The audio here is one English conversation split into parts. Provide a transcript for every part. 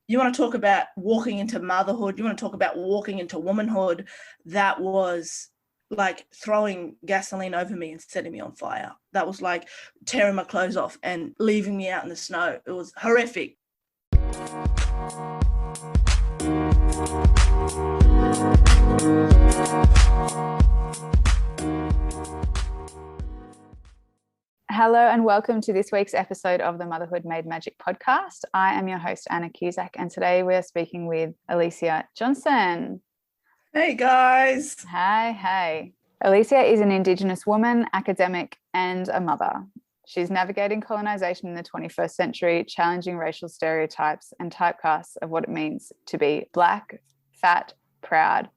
you want to talk about walking into motherhood, you want to talk about walking into womanhood, that was like throwing gasoline over me and setting me on fire. That was like tearing my clothes off and leaving me out in the snow. It was horrific. Hello and welcome to this week's episode of the Motherhood Made Magic podcast. I am your host, Anna Cusack, and today we're speaking with Alicia Johnson. Hey guys. Hey. Alicia is an Indigenous woman, academic, and a mother. She's navigating colonisation in the 21st century, challenging racial stereotypes and typecasts of what it means to be Black, fat, proud,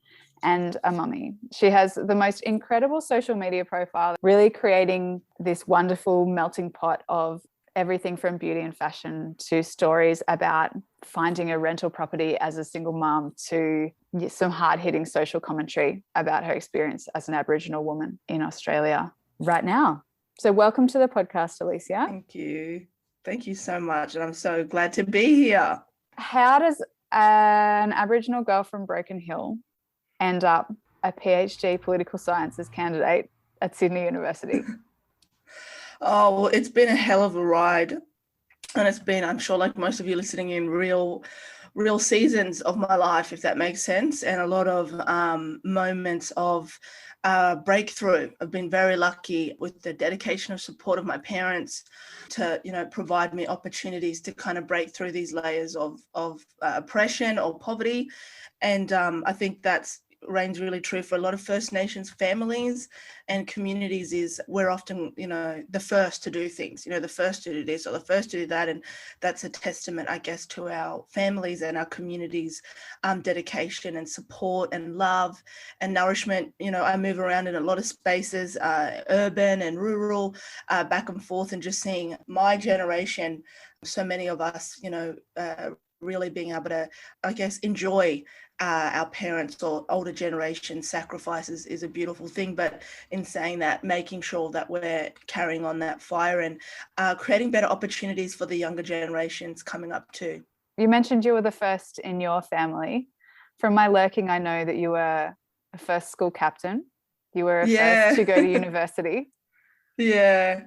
and a mummy. She has the most incredible social media profile, really creating this wonderful melting pot of everything from beauty and fashion to stories about finding a rental property as a single mum to some hard-hitting social commentary about her experience as an Aboriginal woman in Australia right now. So welcome to the podcast, Alicia. Thank you. Thank you so much. And I'm so glad to be here. How does an Aboriginal girl from Broken Hill end up a PhD political sciences candidate at Sydney University? Oh, well, it's been a hell of a ride. And it's been, I'm sure, like most of you listening in, real seasons of my life, if that makes sense, and a lot of moments of breakthrough. I've been very lucky with the dedication of support of my parents to, provide me opportunities to kind of break through these layers of oppression or poverty. And I think that's reigns really true for a lot of First Nations families and communities. Is we're often, the first to do things, the first to do this or the first to do that. And that's a testament, I guess, to our families and our communities' dedication and support and love and nourishment. I move around in a lot of spaces, urban and rural, back and forth, and just seeing my generation, so many of us, really being able to, I guess, enjoy our parents' or older generation sacrifices is a beautiful thing. But in saying that, making sure that we're carrying on that fire and creating better opportunities for the younger generations coming up too. You mentioned you were the first in your family. From my lurking, I know that you were a first school captain. You were a first to go to university. Yeah.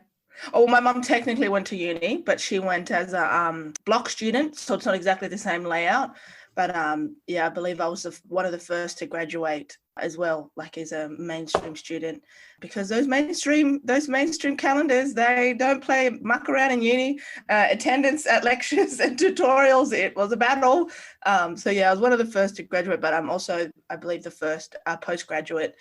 Oh, my mum technically went to uni, but she went as a block student, so it's not exactly the same layout. But I believe I was one of the first to graduate as well, like as a mainstream student, because those mainstream calendars, they don't play muck around in uni. Attendance at lectures and tutorials, it was a battle. I was one of the first to graduate, but I'm also, I believe, the first postgraduate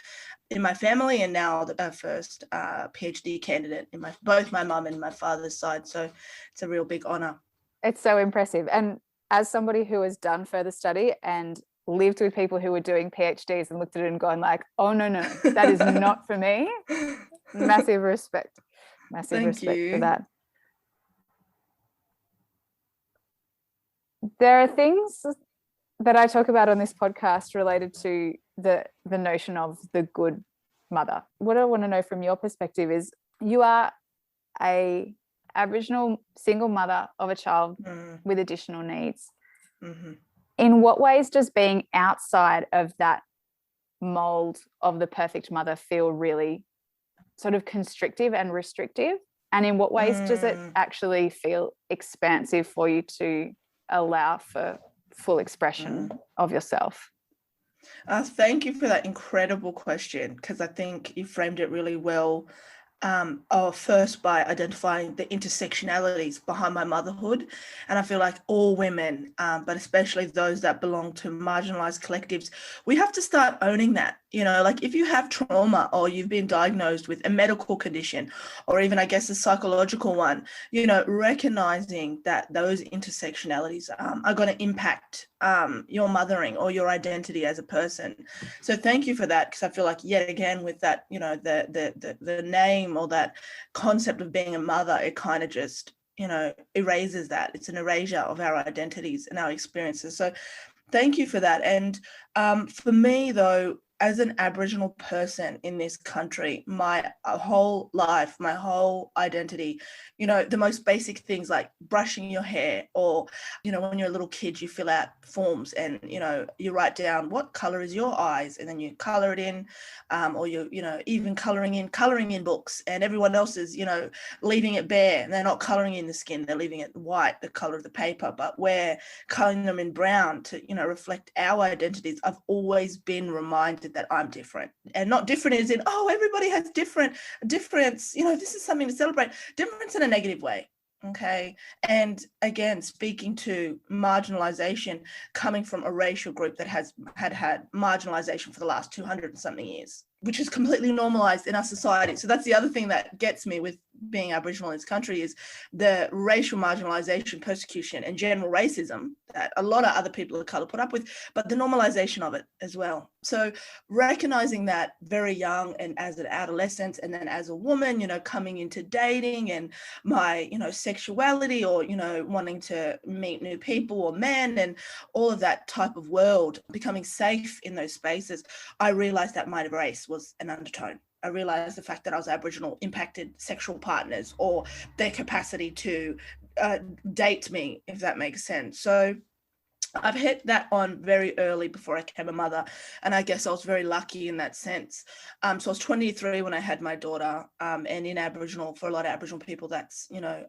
in my family, and now the first PhD candidate in both my mum and my father's side. So it's a real big honor. It's so impressive. And as somebody who has done further study and lived with people who were doing PhDs and looked at it and gone like, oh, no, that is not for me. Massive respect. Massive respect for that. There are things that I talk about on this podcast related to the notion of the good mother. What I want to know from your perspective is, you are a Aboriginal single mother of a child with additional needs. Mm-hmm. In what ways does being outside of that mold of the perfect mother feel really sort of constrictive and restrictive? And in what ways does it actually feel expansive for you to allow for full expression of yourself? Thank you for that incredible question, because I think you framed it really well. First by identifying the intersectionalities behind my motherhood. And I feel like all women, but especially those that belong to marginalized collectives, we have to start owning that. Like if you have trauma or you've been diagnosed with a medical condition or even, I guess, a psychological one, recognizing that those intersectionalities are going to impact your mothering or your identity as a person. So thank you for that, because I feel like yet again with that, the name or that concept of being a mother, it kind of just, erases that. It's an erasure of our identities and our experiences. So thank you for that. And for me, though, as an Aboriginal person in this country, my whole life, my whole identity, you know, the most basic things like brushing your hair, or, you know, when you're a little kid, you fill out forms and, you know, you write down what color is your eyes, and then you color it in, or you know, even coloring in books, and everyone else is, you know, leaving it bare, and they're not coloring in the skin, they're leaving it white, the color of the paper, but we're coloring them in brown to, you know, reflect our identities. I've always been reminded that I'm different, and not different as in, oh, everybody has difference, you know, this is something to celebrate. Difference in a negative way. Okay. And again, speaking to marginalization, coming from a racial group that has had marginalization for the last 200 and something years, which is completely normalized in our society. So that's the other thing that gets me with being Aboriginal in this country, is the racial marginalization, persecution, and general racism that a lot of other people of color put up with, but the normalization of it as well. So recognizing that very young, and as an adolescent, and then as a woman, you know, coming into dating and my, you know, sexuality, or, you know, wanting to meet new people or men, and all of that type of world, becoming safe in those spaces, I realized that my race was an undertone. I realized the fact that I was Aboriginal impacted sexual partners or their capacity to date me, if that makes sense. So I've hit that on very early before I became a mother, and I guess I was very lucky in that sense. So I was 23 when I had my daughter, and in Aboriginal, for a lot of Aboriginal people, that's, you know,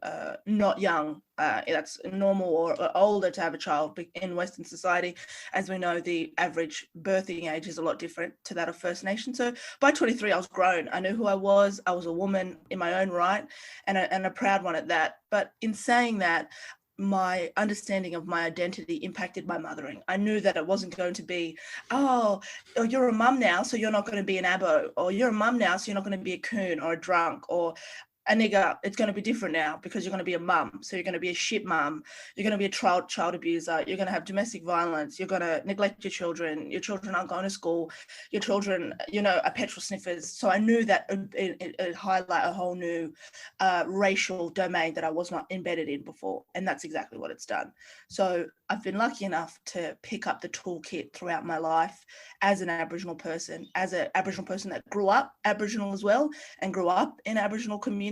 not young. That's normal or older to have a child. In Western society, as we know, the average birthing age is a lot different to that of First Nation. So by 23, I was grown. I knew who I was. I was a woman in my own right, and a proud one at that. But in saying that, my understanding of my identity impacted my mothering. I knew that it wasn't going to be, oh, you're a mum now, so you're not going to be an abo, or you're a mum now, so you're not going to be a coon or a drunk or a nigger. It's going to be different now because you're going to be a mum. So you're going to be a shit mum. You're going to be a child abuser. You're going to have domestic violence. You're going to neglect your children. Your children aren't going to school. Your children, you know, are petrol sniffers. So I knew that it highlight a whole new racial domain that I was not embedded in before. And that's exactly what it's done. So I've been lucky enough to pick up the toolkit throughout my life as an Aboriginal person, that grew up Aboriginal as well, and grew up in Aboriginal community,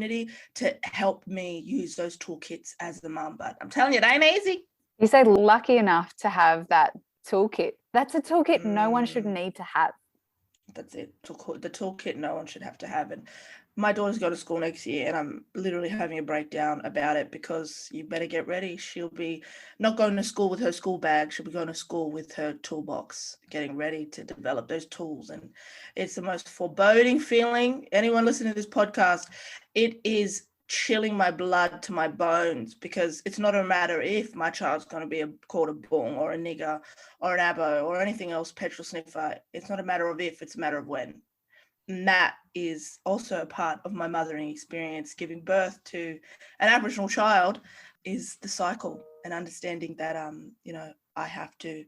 to help me use those toolkits as the mum. But I'm telling you, it ain't easy. You say lucky enough to have that toolkit. That's a toolkit no one should need to have. That's it. The toolkit no one should have to have. And my daughter's going to school next year, and I'm literally having a breakdown about it, because you better get ready. She'll be not going to school with her school bag. She'll be going to school with her toolbox, getting ready to develop those tools. And it's the most foreboding feeling. Anyone listening to this podcast, it is chilling my blood to my bones, because it's not a matter if my child's going to be called a bong or a nigger or an abo or anything else, petrol sniffer. It's not a matter of if, it's a matter of when. And that is also a part of my mothering experience. Giving birth to an Aboriginal child is the cycle, and understanding that, you know, I have to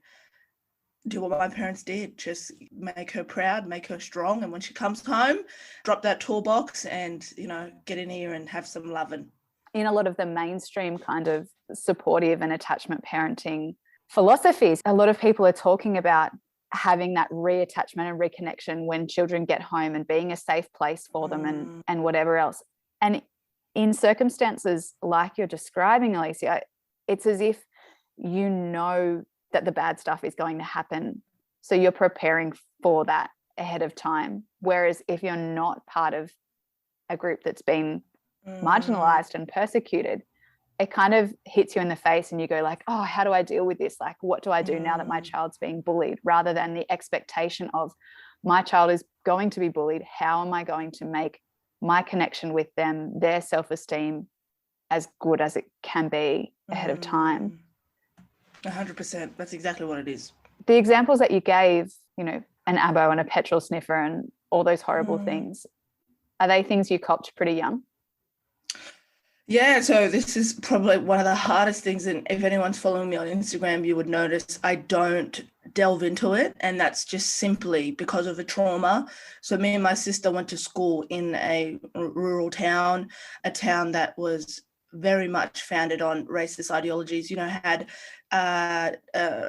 do what my parents did, just make her proud, make her strong. And when she comes home, drop that toolbox and, you know, get in here and have some loving. In a lot of the mainstream kind of supportive and attachment parenting philosophies, a lot of people are talking about having that reattachment and reconnection when children get home, and being a safe place for them, and whatever else. And in circumstances like you're describing, Alicia, it's as if you know that the bad stuff is going to happen, so you're preparing for that ahead of time. Whereas if you're not part of a group that's been marginalized and persecuted, it kind of hits you in the face, and you go like, oh, how do I deal with this? Like, what do I do now that my child's being bullied? Rather than the expectation of, my child is going to be bullied. How am I going to make my connection with them, their self-esteem, as good as it can be ahead of time? 100%. That's exactly what it is. The examples that you gave, you know, an abo and a petrol sniffer and all those horrible things, are they things you copped pretty young? Yeah, so this is probably one of the hardest things, and if anyone's following me on Instagram, you would notice I don't delve into it, and that's just simply because of the trauma. So me and my sister went to school in a rural town, a town that was very much founded on racist ideologies, had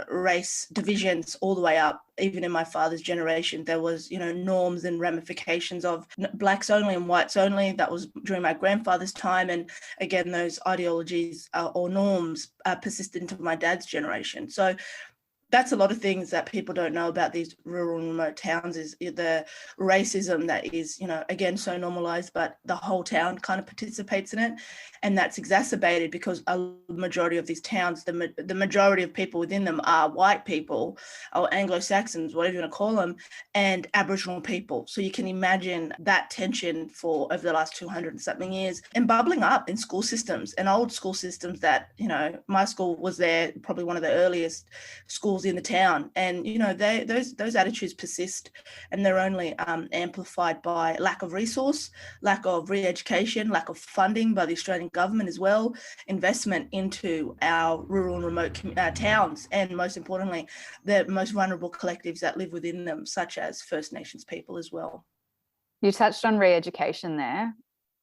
race divisions all the way up. Even in my father's generation, there was, norms and ramifications of blacks only and whites only. That was during my grandfather's time. And again, those ideologies or norms persisted into my dad's generation. So that's a lot of things that people don't know about these rural and remote towns, is the racism that is, again, so normalized, but the whole town kind of participates in it. And that's exacerbated because a majority of these towns, the majority of people within them are white people or Anglo-Saxons, whatever you want to call them, and Aboriginal people. So you can imagine that tension for over the last 200 and something years, and bubbling up in school systems and old school systems that, my school was there, probably one of the earliest schools in the town, and those attitudes persist, and they're only amplified by lack of resource, lack of re-education, lack of funding by the Australian government as well, investment into our rural and remote towns, and most importantly, the most vulnerable collectives that live within them, such as First Nations people as well. You touched on re-education there.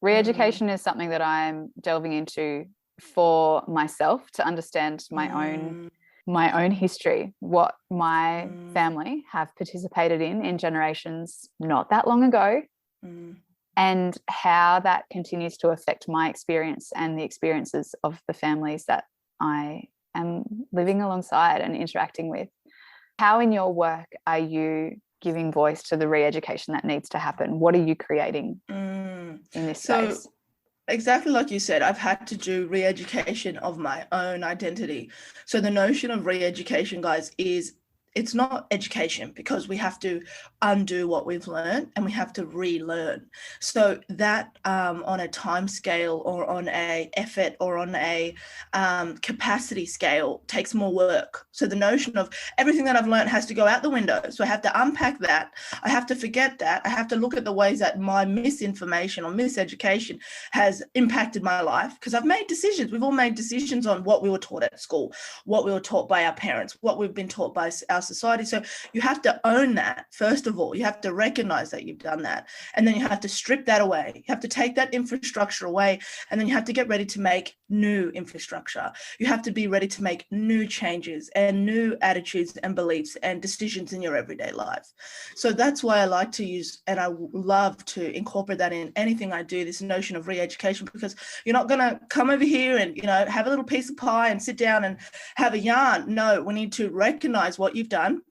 Re-education is something that I'm delving into for myself to understand my own history, what my family have participated in generations not that long ago, and how that continues to affect my experience and the experiences of the families that I am living alongside and interacting with. How in your work are you giving voice to the re-education that needs to happen? What are you creating in this space? Exactly like you said, I've had to do re-education of my own identity. So the notion of re-education, guys, it's not education, because we have to undo what we've learned and we have to relearn. So that on a time scale or on a effort or on a capacity scale takes more work. So the notion of everything that I've learned has to go out the window. So I have to unpack that. I have to forget that. I have to look at the ways that my misinformation or miseducation has impacted my life, because I've made decisions. We've all made decisions on what we were taught at school, what we were taught by our parents, what we've been taught by our society. So you have to own that. First of all, you have to recognize that you've done that, and then you have to strip that away. You have to take that infrastructure away, and then you have to get ready to make new infrastructure. You have to be ready to make new changes and new attitudes and beliefs and decisions in your everyday life. So that's why I like to use, and I love to incorporate that in anything I do, this notion of re-education, because you're not going to come over here and have a little piece of pie and sit down and have a yarn. No, we need to recognize what you've done,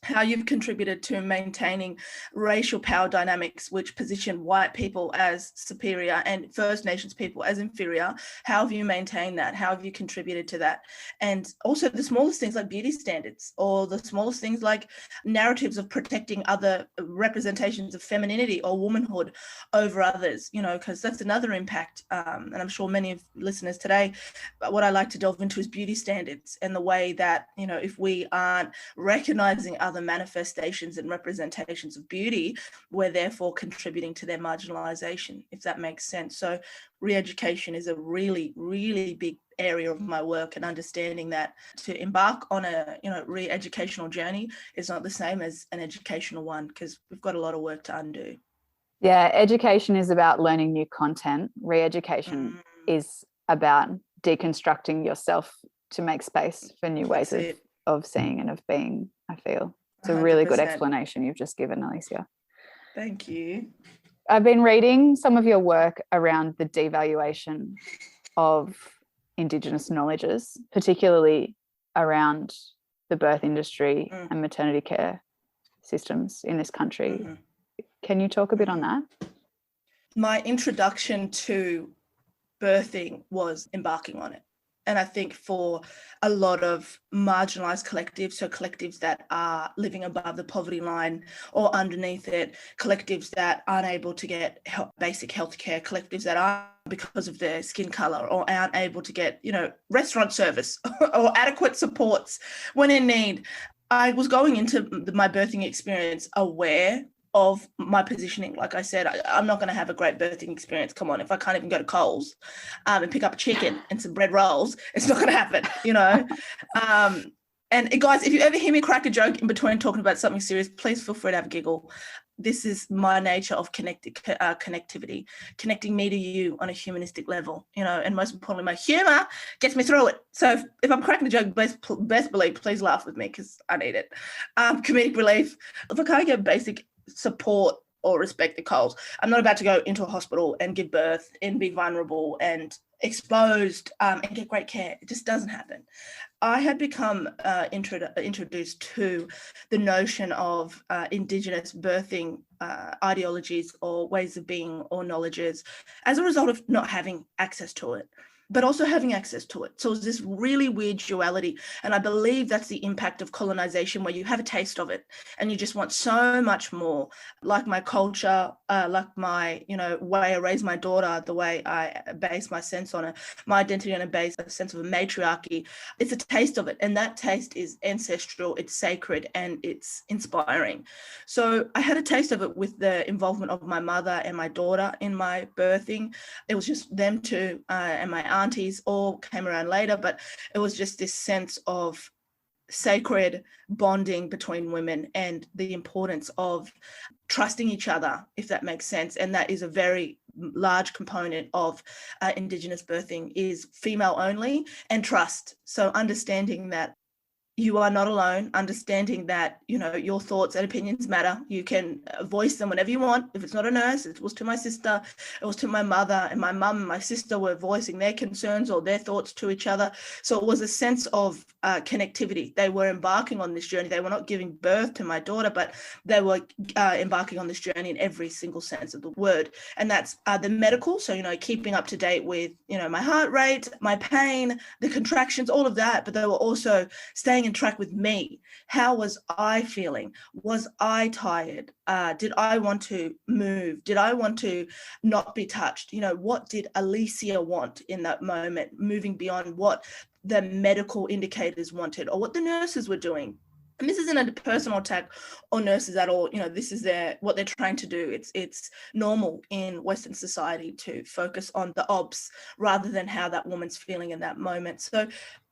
how you've contributed to maintaining racial power dynamics which position white people as superior and First Nations people as inferior. How have you maintained that? How have you contributed to that? And also the smallest things like beauty standards, or the smallest things like narratives of protecting other representations of femininity or womanhood over others, because that's another impact. And I'm sure many of listeners today, what I like to delve into is beauty standards, and the way that, if we aren't recognizing other manifestations and representations of beauty, we're therefore contributing to their marginalization, if that makes sense. So re-education is a really, really big area of my work, and understanding that to embark on a re-educational journey is not the same as an educational one, because we've got a lot of work to undo. Yeah, education is about learning new content. Re-education is about deconstructing yourself to make space for new ways of seeing and of being, I feel. It's a really 100%. good explanation you've just given, Alicia. Thank you. I've been reading some of your work around the devaluation of Indigenous knowledges, particularly around the birth industry and maternity care systems in this country. Can you talk a bit on that? My introduction to birthing was embarking on it. And I think for a lot of marginalized collectives, so collectives that are living above the poverty line or underneath it, collectives that aren't able to get basic healthcare, collectives that are, because of their skin color, or aren't able to get, restaurant service or adequate supports when in need. I was going into my birthing experience aware of my positioning. Like I said, I'm not going to have a great birthing experience. Come on, if I can't even go to Coles and pick up a chicken and some bread rolls, it's not going to happen, And guys, if you ever hear me crack a joke in between talking about something serious, please feel free to have a giggle. This is my nature of connectivity, connecting me to you on a humanistic level, you know, and most importantly, my humor gets me through it. So if I'm cracking a joke, best believe, please laugh with me because I need it. Comedic relief. If I can't get basic support or respect the Coles, I'm not about to go into a hospital and give birth and be vulnerable and exposed and get great care. It just doesn't happen. I had become introduced to the notion of Indigenous birthing ideologies or ways of being or knowledges as a result of not having access to it, but also having access to it. So it's this really weird duality. And I believe that's the impact of colonisation, where you have a taste of it and you just want so much more, like my culture, like my, you know, way I raise my daughter, the way I base my sense on it, my identity on a sense of a matriarchy. It's a taste of it. And that taste is ancestral, it's sacred, and it's inspiring. So I had a taste of it with the involvement of my mother and my daughter in my birthing. It was just them two and my aunties all came around later, but it was just this sense of sacred bonding between women and the importance of trusting each other, if that makes sense. And that is a very large component of Indigenous birthing, is female only and trust. So understanding that you are not alone, understanding that, you know, your thoughts and opinions matter. You can voice them whenever you want. If it's not a nurse, it was to my sister, it was to my mother, and my mum and my sister were voicing their concerns or their thoughts to each other. So it was a sense of connectivity. They were embarking on this journey. They were not giving birth to my daughter, but they were embarking on this journey in every single sense of the word. And that's the medical. So, you know, keeping up to date with, you know, my heart rate, my pain, the contractions, all of that. But they were also staying in track with me. How was I feeling? Was I tired? Did I want to move? Did I want to not be touched? You know, what did Alicia want in that moment, moving beyond what the medical indicators wanted or what the nurses were doing? And this isn't a personal attack on nurses at all. You know, this is what they're trying to do. It's normal in Western society to focus on the obs rather than how that woman's feeling in that moment. So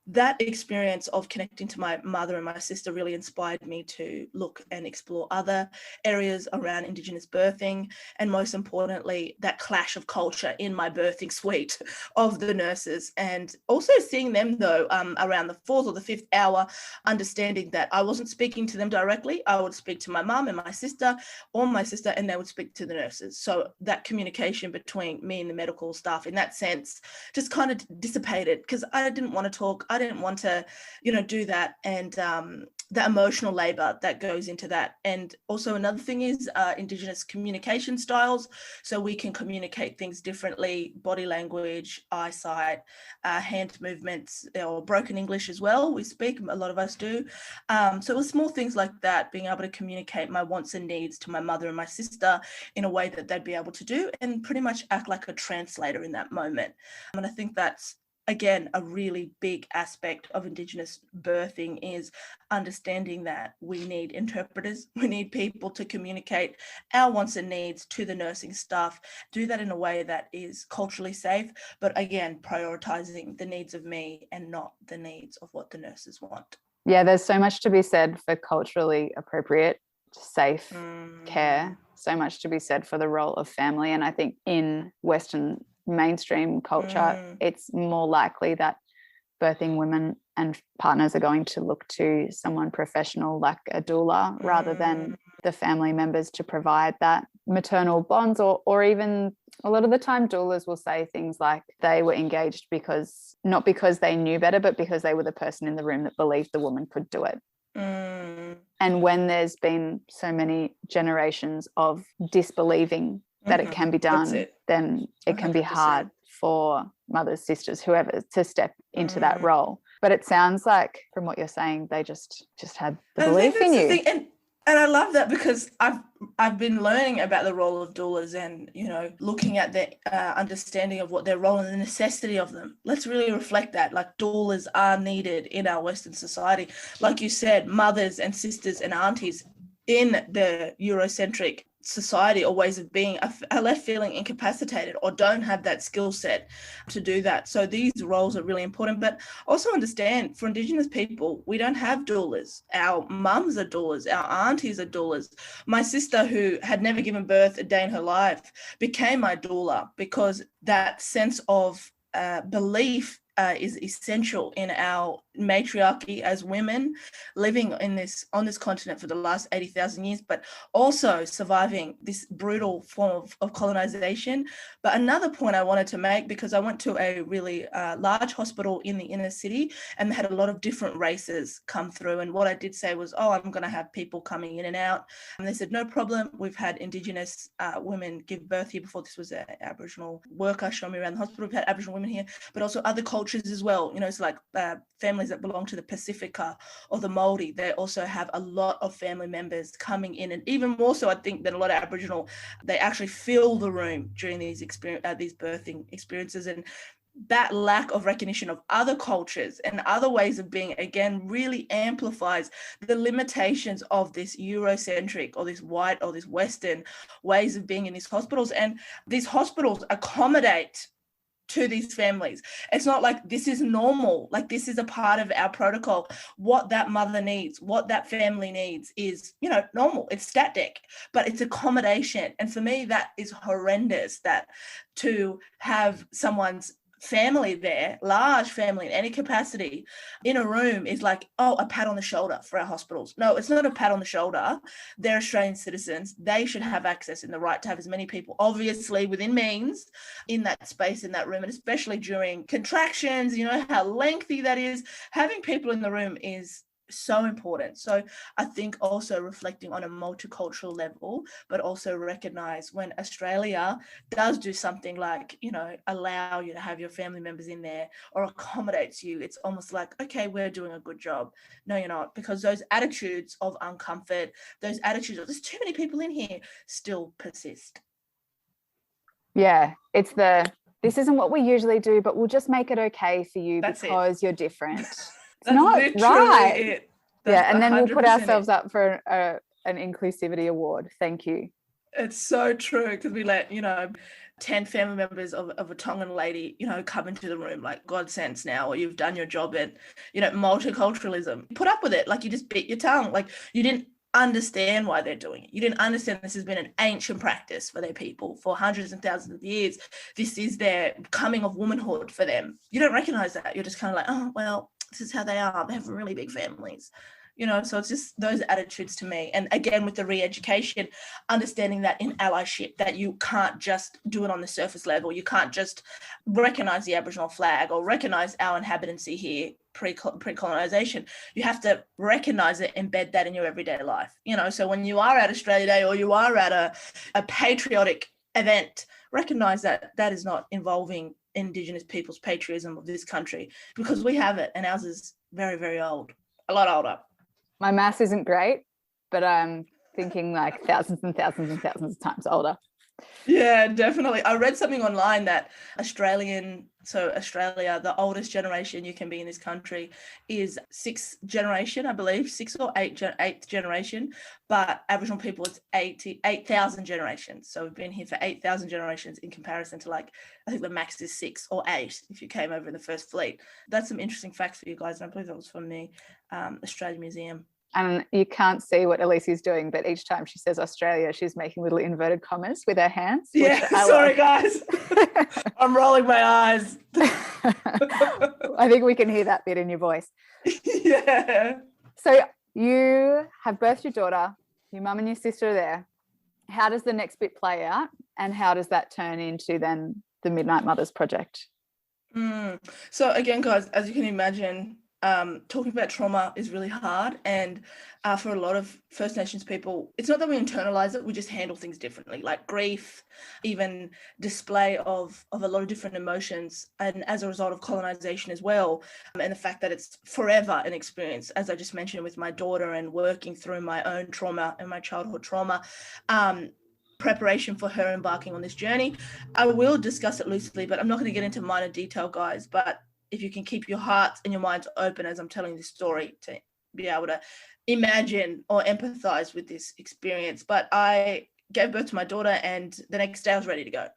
that experience of connecting to my mother and my sister really inspired me to look and explore other areas around Indigenous birthing, and most importantly, that clash of culture in my birthing suite of the nurses, and also seeing them though around the 4th or the 5th hour, understanding that I wasn't speaking to them directly. I would speak to my mum and my sister, or my sister, and they would speak to the nurses. So that communication between me and the medical staff in that sense just kind of dissipated, because I didn't want to talk. I didn't want to, you know, do that. And the emotional labor that goes into that. And also another thing is Indigenous communication styles. So we can communicate things differently, body language, eyesight, hand movements, or broken English as well. We speak, a lot of us do. So it was small things like that, being able to communicate my wants and needs to my mother and my sister in a way that they'd be able to do, and pretty much act like a translator in that moment. And I think that's, again, a really big aspect of Indigenous birthing, is understanding that we need interpreters, we need people to communicate our wants and needs to the nursing staff, do that in a way that is culturally safe, but again, prioritizing the needs of me and not the needs of what the nurses want. Yeah, there's so much to be said for culturally appropriate, safe care, so much to be said for the role of family. And I think in Western mainstream culture, it's more likely that birthing women and partners are going to look to someone professional like a doula rather than the family members to provide that maternal bonds, or even a lot of the time doulas will say things like they were engaged not because they knew better, but because they were the person in the room that believed the woman could do it. And when there's been so many generations of disbelieving that it can be done, then it can 100%. Be hard for mothers, sisters, whoever, to step into that role. But it sounds like, from what you're saying, they just had the belief in you. And I love that, because I've been learning about the role of doulas and, you know, looking at the understanding of what their role and the necessity of them. Let's really reflect that. Like, doulas are needed in our Western society. Like you said, mothers and sisters and aunties in the Eurocentric society or ways of being are left feeling incapacitated or don't have that skill set to do that. So these roles are really important. But also understand, for Indigenous people, we don't have doulas. Our mums are doulas, our aunties are doulas. My sister, who had never given birth a day in her life, became my doula because that sense of belief is essential in our matriarchy as women living on this continent for the last 80,000 years, but also surviving this brutal form of colonization. But another point I wanted to make, because I went to a really large hospital in the inner city and they had a lot of different races come through. And what I did say was, oh, I'm going to have people coming in and out. And they said, no problem. We've had Indigenous women give birth here before. This was an Aboriginal worker showing me around the hospital. We've had Aboriginal women here, but also other cultures as well. You know, it's like families that belong to the Pacifica or the Māori. They also have a lot of family members coming in, and even more so, I think, than a lot of Aboriginal. They actually fill the room during these birthing experiences, and that lack of recognition of other cultures and other ways of being, again, really amplifies the limitations of this Eurocentric or this white or this Western ways of being in these hospitals. And these hospitals accommodate to these families. It's not like this is normal, like this is a part of our protocol. What that mother needs, what that family needs is, you know, normal. It's static, but it's accommodation. And for me, that is horrendous, that to have someone's family there, large family in any capacity, in a room is like, oh, a pat on the shoulder for our hospitals. No, it's not a pat on the shoulder. They're Australian citizens. They should have access and the right to have as many people, obviously within means, in that space, in that room. And especially during contractions, you know how lengthy that is. Having people in the room is so important. So I think also reflecting on a multicultural level, but also recognize when Australia does do something like, you know, allow you to have your family members in there or accommodates you, it's almost like, okay, we're doing a good job. No, you're not, because those attitudes of uncomfort, those attitudes of there's too many people in here still persist. Yeah, it's this isn't what we usually do, but we'll just make it okay for you because you're different. That's not literally right. it. That's and then we'll put ourselves it. up for an inclusivity award. Thank you. It's so true, because we let, you know, 10 family members of a Tongan lady, you know, come into the room like God sense now, or you've done your job at, you know, multiculturalism. Put up with it. Like you just bit your tongue. Like you didn't understand why they're doing it. You didn't understand this has been an ancient practice for their people for hundreds and thousands of years. This is their coming of womanhood for them. You don't recognize that. You're just kind of like, oh, well, this is how they are. They have really big families, you know. So it's just those attitudes to me. And again, with the re-education, understanding that in allyship, that you can't just do it on the surface level. You can't just recognize the Aboriginal flag or recognize our inhabitancy here pre-colonization. You have to recognize it, embed that in your everyday life, you know. So when you are at Australia Day or you are at a patriotic event, recognize that that is not involving Indigenous people's patriotism of this country, because we have it and ours is very, very old, a lot older. My maths isn't great, but I'm thinking like thousands and thousands and thousands of times older. Yeah, definitely. I read something online that Australia, the oldest generation you can be in this country is sixth generation, I believe, sixth or eighth generation, but Aboriginal people, it's 8,000 generations. So we've been here for 8,000 generations in comparison to, like, I think the max is 6 or 8 if you came over in the first fleet. That's some interesting facts for you guys. And I believe that was from the Australian Museum. And you can't see what Alicia's doing, but each time she says Australia, she's making little inverted commas with her hands. Yeah, sorry, guys. I'm rolling my eyes. I think we can hear that bit in your voice. Yeah. So you have birthed your daughter, your mum and your sister are there. How does the next bit play out? And how does that turn into then the Midnight Mothers project? So again, guys, as you can imagine, talking about trauma is really hard, and for a lot of First Nations people, it's not that we internalize it, we just handle things differently, like grief, even display of a lot of different emotions, and as a result of colonization as well, and the fact that it's forever an experience, as I just mentioned with my daughter and working through my own trauma and my childhood trauma, preparation for her embarking on this journey. I will discuss it loosely, but I'm not going to get into minor detail, guys, but if you can keep your hearts and your minds open as I'm telling this story to be able to imagine or empathize with this experience. But I gave birth to my daughter, and the next day I was ready to go.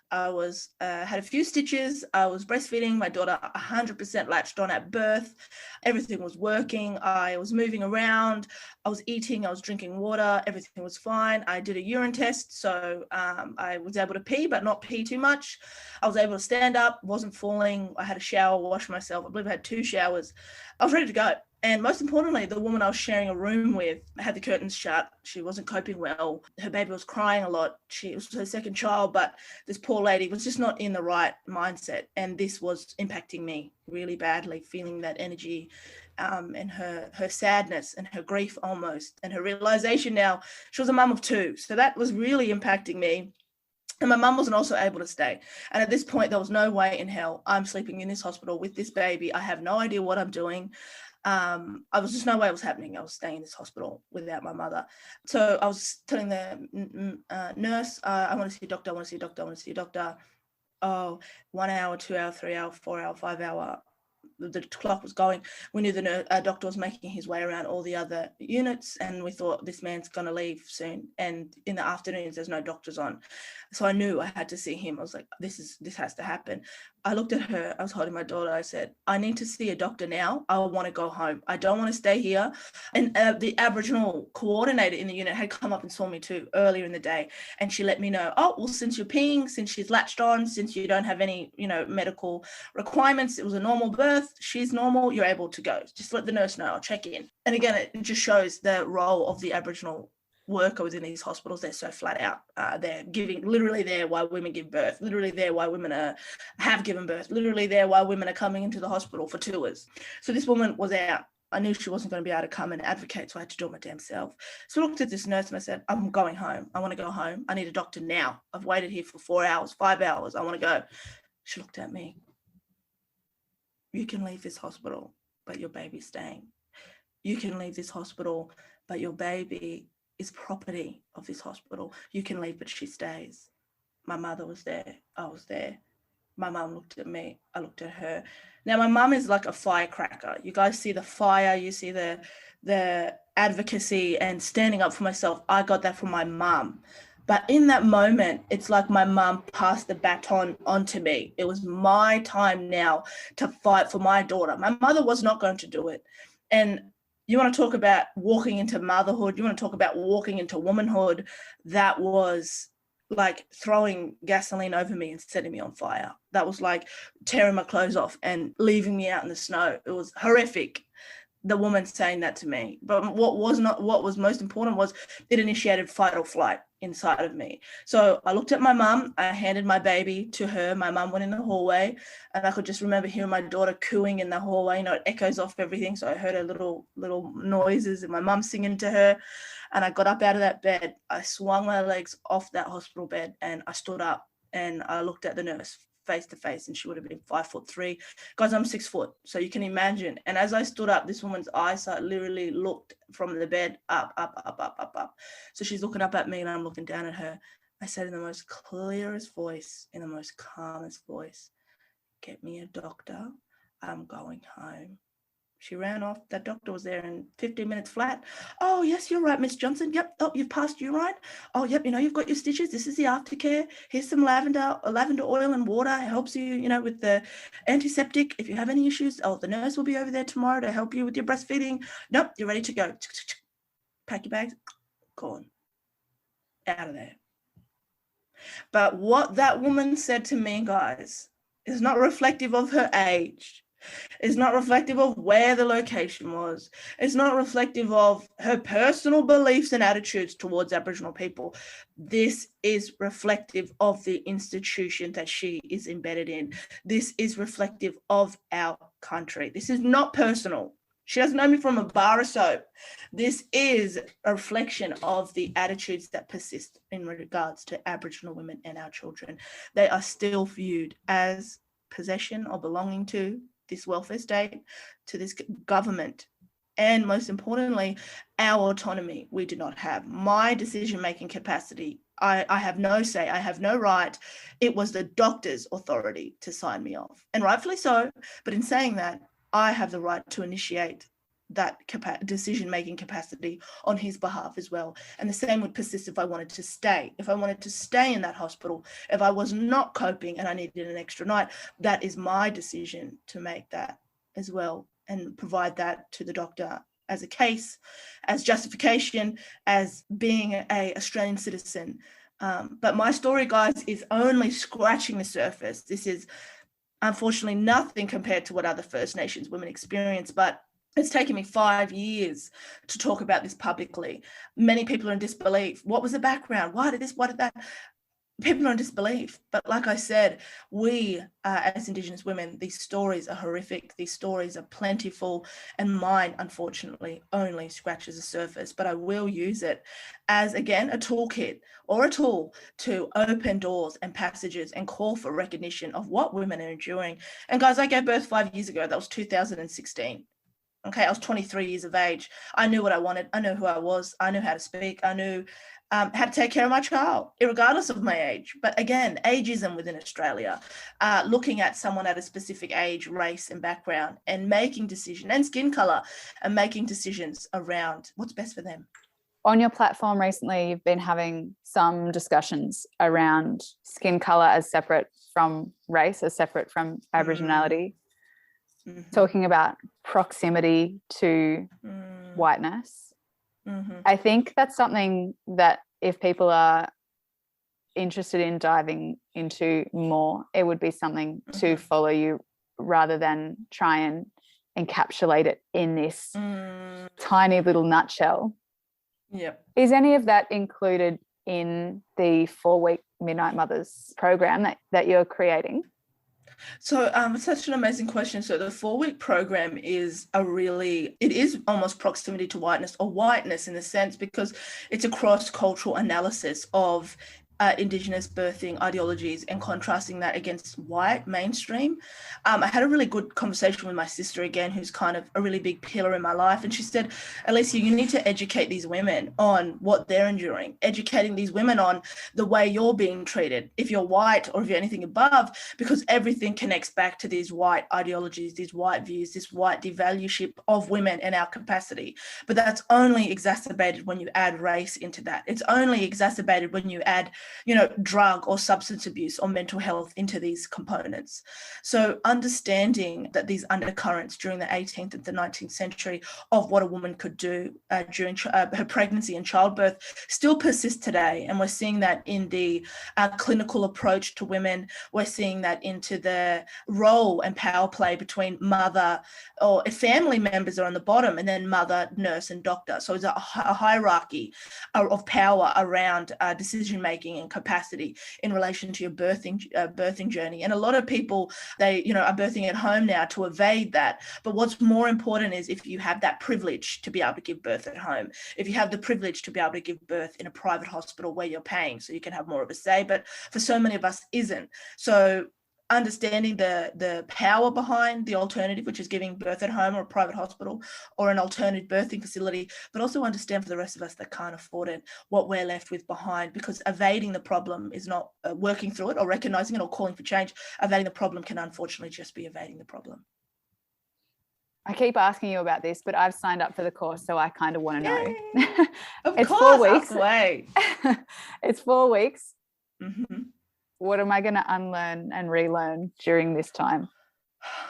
I was had a few stitches. I was breastfeeding my daughter 100% latched on at birth. Everything was working. I was moving around. I was eating. I was drinking water. Everything was fine. I did a urine test, so I was able to pee, but not pee too much. I was able to stand up, wasn't falling. I had a shower, washed myself. I believe I had 2 showers. I was ready to go. And most importantly, the woman I was sharing a room with had the curtains shut. She wasn't coping well. Her baby was crying a lot. It was her second child, but this poor lady was just not in the right mindset. And this was impacting me really badly, feeling that energy and her sadness and her grief almost, and her realization now she was a mum of 2. So that was really impacting me. And my mum wasn't also able to stay. And at this point, there was no way in hell I'm sleeping in this hospital with this baby. I have no idea what I'm doing. I was just no way it was happening. I was staying in this hospital without my mother. So I was telling the nurse, I want to see a doctor, I want to see a doctor, I want to see a doctor. Oh, 1 hour, 2 hour, 3 hour, 4 hour, 5 hour. The clock was going. We knew the doctor was making his way around all the other units, and we thought this man's going to leave soon. And in the afternoons, there's no doctors on. So I knew I had to see him. I was like, this has to happen. I looked at her. I was holding my daughter. I said, I need to see a doctor now. I want to go home. I don't want to stay here. And the Aboriginal coordinator in the unit had come up and saw me too earlier in the day. And she let me know, oh, well, since you're peeing, since she's latched on, since you don't have any, medical requirements, it was a normal birth, she's normal, you're able to go. Just let the nurse know, I'll check in. And again, it just shows the role of the Aboriginal worker within these hospitals. They're so flat out. They're literally there while women give birth, literally there while women have given birth, literally there while women are coming into the hospital for tours. So this woman was out. I knew she wasn't going to be able to come and advocate, so I had to do it my damn self. So I looked at this nurse and I said, I'm going home. I want to go home. I need a doctor now. I've waited here for 4 hours, 5 hours. I want to go. She looked at me. You can leave this hospital, but your baby's staying. You can leave this hospital, but your baby is property of this hospital. You can leave, but she stays. My mother was there. I was there. My mum looked at me. I looked at her. Now, my mum is like a firecracker. You guys see the fire. You see the advocacy and standing up for myself. I got that from my mum. But in that moment, it's like my mum passed the baton onto me. It was my time now to fight for my daughter. My mother was not going to do it. And you want to talk about walking into motherhood, you want to talk about walking into womanhood, that was like throwing gasoline over me and setting me on fire. That was like tearing my clothes off and leaving me out in the snow. It was horrific, the woman saying that to me. But what was most important was it initiated fight or flight inside of me. So I looked at my mum, I handed my baby to her. My mum went in the hallway, and I could just remember hearing my daughter cooing in the hallway. It echoes off everything. So I heard her little noises and my mum singing to her. And I got up out of that bed. I swung my legs off that hospital bed and I stood up and I looked at the nurse face to face, and she would have been 5'3". Guys, I'm 6 foot, so you can imagine. And as I stood up, this woman's eyesight literally looked from the bed up. So she's looking up at me and I'm looking down at her. I said in the most clearest voice, in the most calmest voice, get me a doctor. I'm going home. She ran off. That doctor was there in 15 minutes flat. Oh, yes, you're right, Miss Johnson. Yep. Oh, you've passed urine. Oh, yep. You've got your stitches. This is the aftercare. Here's some lavender oil and water. It helps you, with the antiseptic. If you have any issues, the nurse will be over there tomorrow to help you with your breastfeeding. Nope, you're ready to go. Pack your bags. Gone. Out of there. But what that woman said to me, guys, is not reflective of her age. It's not reflective of where the location was. It's not reflective of her personal beliefs and attitudes towards Aboriginal people. This is reflective of the institution that she is embedded in. This is reflective of our country. This is not personal. She doesn't know me from a bar of soap. This is a reflection of the attitudes that persist in regards to Aboriginal women and our children. They are still viewed as possession or belonging to this welfare state, to this government, and most importantly, our autonomy we do not have. My decision-making capacity, I have no say, I have no right. It was the doctor's authority to sign me off, and rightfully so. But in saying that, I have the right to initiate that decision-making capacity on his behalf as well. And the same would persist if I wanted to stay. If I wanted to stay in that hospital, if I was not coping and I needed an extra night, that is my decision to make that as well and provide that to the doctor as a case, as justification, as being a Australian citizen. But my story, guys, is only scratching the surface. This is unfortunately nothing compared to what other First Nations women experience, but it's taken me 5 years to talk about this publicly. Many people are in disbelief. What was the background? Why did this? Why did that? People are in disbelief. But like I said, we as Indigenous women, these stories are horrific. These stories are plentiful. And mine, unfortunately, only scratches the surface. But I will use it as, again, a toolkit or a tool to open doors and passages and call for recognition of what women are enduring. And guys, I gave birth 5 years ago. That was 2016. Okay, I was 23 years of age. I knew what I wanted. I knew who I was. I knew how to speak. I knew how to take care of my child, regardless of my age. But again, ageism within Australia, looking at someone at a specific age, race and background and making decisions, and skin colour, and making decisions around what's best for them. On your platform recently, you've been having some discussions around skin colour as separate from race, as separate from Aboriginality. Mm-hmm. Talking about proximity to whiteness. Mm-hmm. I think that's something that if people are interested in diving into more, it would be something to follow you rather than try and encapsulate it in this tiny little nutshell. Yep. Is any of that included in the 4-week Midnight Mothers program that you're creating? So it's such an amazing question. So the 4-week program is it is almost proximity to whiteness, or whiteness in a sense, because it's a cross-cultural analysis of Indigenous birthing ideologies and contrasting that against white mainstream. I had a really good conversation with my sister again, who's kind of a really big pillar in my life. And she said, Alicia, you need to educate these women on what they're enduring, educating these women on the way you're being treated, if you're white or if you're anything above, because everything connects back to these white ideologies, these white views, this white devalueship of women and our capacity. But that's only exacerbated when you add race into that. It's only exacerbated when you add drug or substance abuse or mental health into these components. So understanding that these undercurrents during the 18th and the 19th century of what a woman could do during her pregnancy and childbirth still persist today. And we're seeing that in the clinical approach to women. We're seeing that into the role and power play between mother or family members are on the bottom, and then mother, nurse, and doctor. So it's a hierarchy of power around decision-making and capacity in relation to your birthing journey. And a lot of people, they are birthing at home now to evade that. But what's more important is if you have that privilege to be able to give birth at home, if you have the privilege to be able to give birth in a private hospital where you're paying so you can have more of a say, but for so many of us isn't. So understanding the power behind the alternative, which is giving birth at home or a private hospital or an alternative birthing facility, but also understand for the rest of us that can't afford it, what we're left with behind, because evading the problem is not working through it or recognizing it or calling for change. Evading the problem can unfortunately just be evading the problem. I keep asking you about this, but I've signed up for the course, so I kind of want to know. Of course, 4 weeks. It's 4 weeks. Mm-hmm. What am I going to unlearn and relearn during this time?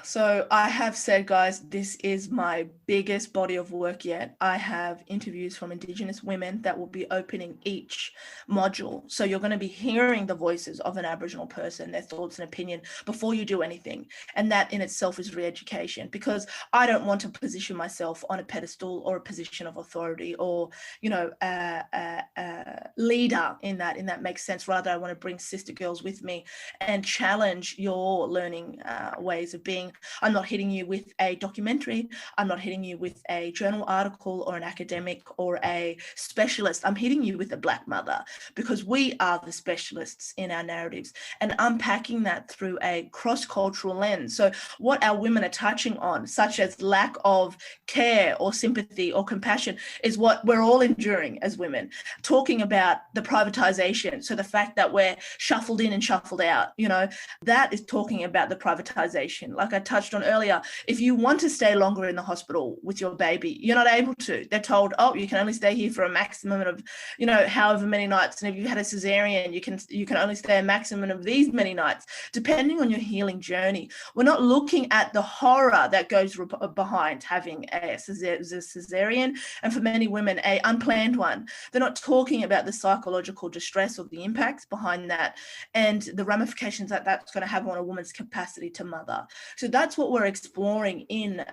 So I have said, guys, this is my biggest body of work yet. I have interviews from Indigenous women that will be opening each module. So you're going to be hearing the voices of an Aboriginal person, their thoughts and opinion before you do anything. And that in itself is re-education, because I don't want to position myself on a pedestal or a position of authority or, a leader in that makes sense. Rather, I want to bring sister girls with me and challenge your learning ways of being. I'm not hitting you with a documentary. I'm not hitting you with a journal article or an academic or a specialist. I'm hitting you with a Black mother, because we are the specialists in our narratives, and unpacking that through a cross-cultural lens. So what our women are touching on, such as lack of care or sympathy or compassion, is what we're all enduring as women. Talking about the privatization, so the fact that we're shuffled in and shuffled out, that is talking about the privatization. cesarean. Like I touched on earlier, if you want to stay longer in the hospital with your baby, you're not able to. They're told, oh, you can only stay here for a maximum of, however many nights. And if you had a cesarean, you can only stay a maximum of these many nights, depending on your healing journey. We're not looking at the horror that goes behind having a cesarean, and for many women, a unplanned one. They're not talking about the psychological distress or the impacts behind that and the ramifications that that's going to have on a woman's capacity to mother. So that's what we're exploring in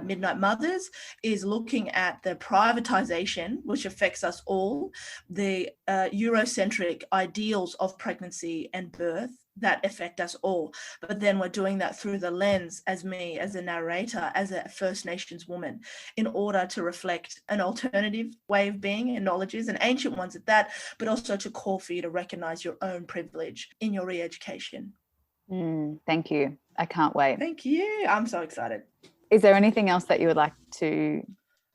Midnight Mothers, is looking at the privatization, which affects us all, the Eurocentric ideals of pregnancy and birth that affect us all. But then we're doing that through the lens, as me, as a narrator, as a First Nations woman, in order to reflect an alternative way of being and knowledges, and ancient ones at that, but also to call for you to recognize your own privilege in your re-education. Thank you. I can't wait. Thank you. I'm so excited. Is there anything else that you would like to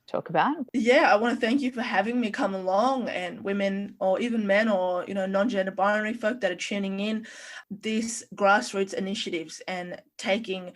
talk about? Yeah, I want to thank you for having me come along, and women or even men or non-gender binary folk that are tuning in, these grassroots initiatives and taking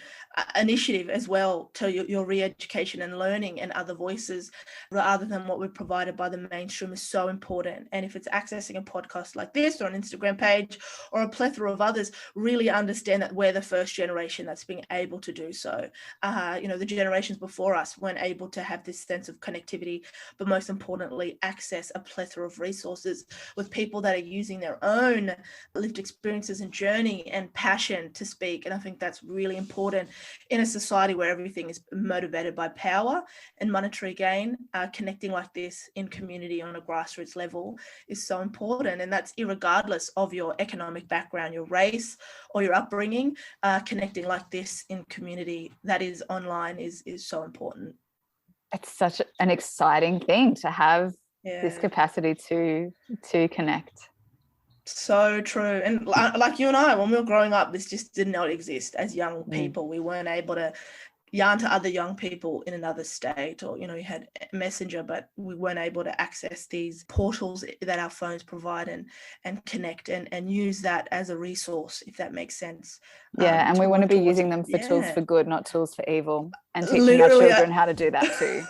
initiative as well to your re-education and learning and other voices rather than what we're provided by the mainstream is so important. And if it's accessing a podcast like this or an Instagram page or a plethora of others, really understand that we're the first generation that's being able to do so. The generations before us weren't able to have this sense of connectivity, but most importantly, access a plethora of resources with people that are using their own lived experiences and journey and passion to speak. And I think that's really important in a society where everything is motivated by power and monetary gain. Connecting like this in community on a grassroots level is so important, and that's irregardless of your economic background, your race, or your upbringing. Connecting like this in community that is online is so important. It's such an exciting thing to have this capacity to connect. So true. And like you and I, when we were growing up, this just did not exist as young people. We weren't able to yarn to other young people in another state, or you had Messenger, but we weren't able to access these portals that our phones provide and connect and use that as a resource, if that makes sense. And we want to be using them for tools for good, not tools for evil, and teaching Literally, our children how to do that too.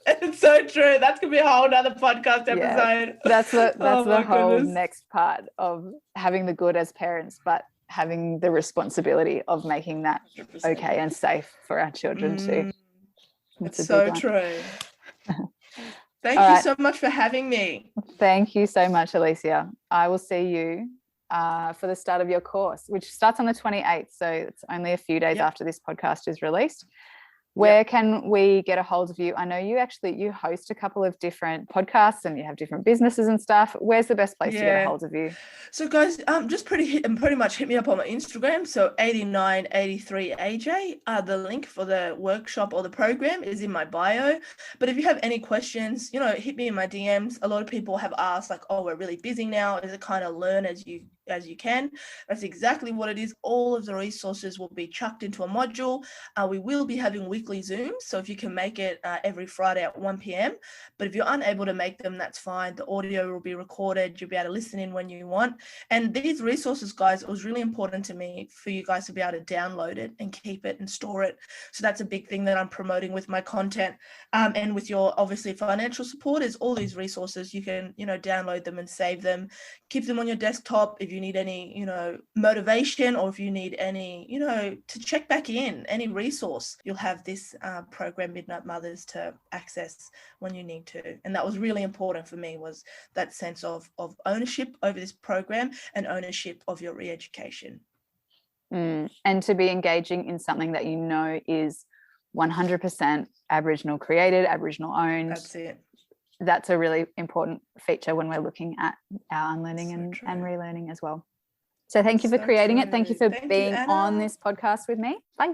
It's so true. That's gonna be a whole nother podcast episode. That's the whole next part of having the good as parents, but having the responsibility of making that 100%. Okay and safe for our children too. It's so true. Thank you so much for having me. Thank you so much, Alicia. I will see you for the start of your course, which starts on the 28th. So it's only a few days after this podcast is released. Where can we get a hold of you? I know you host a couple of different podcasts and you have different businesses and stuff. Where's the best place to get a hold of you? So guys, just pretty much hit me up on my Instagram. So 8983AJ. The link for the workshop or the program is in my bio. But if you have any questions, hit me in my DMs. A lot of people have asked, like, oh, we're really busy now. Is it kind of learn as you can? That's exactly what it is. All of the resources will be chucked into a module. We will be having weekly Zooms, so if you can make it every Friday at 1 p.m. But if you're unable to make them, that's fine. The audio will be recorded. You'll be able to listen in when you want. And these resources, guys, it was really important to me for you guys to be able to download it and keep it and store it. So that's a big thing that I'm promoting with my content. And with your, obviously, financial support is all these resources. You can, download them and save them, keep them on your desktop. If you need any, motivation, or if you need any, to check back in, any resource, you'll have this program, Midnight Mothers, to access when you need to. And that was really important for me, was that sense of ownership over this program and ownership of your re-education. And to be engaging in something that is 100% Aboriginal created, Aboriginal owned. That's it. That's a really important feature when we're looking at our unlearning and relearning as well. So thank you for creating it. Thank you for being on this podcast with me. Bye.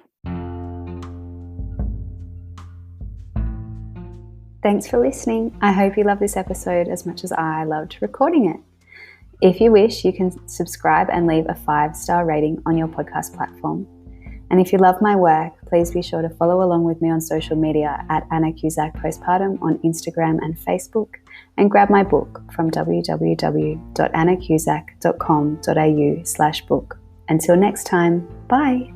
Thanks for listening. I hope you love this episode as much as I loved recording it. If you wish, you can subscribe and leave a 5-star rating on your podcast platform. And if you love my work, please be sure to follow along with me on social media at annacusack postpartum on Instagram and Facebook, and grab my book from www.annacusack.com.au/book. Until next time, bye.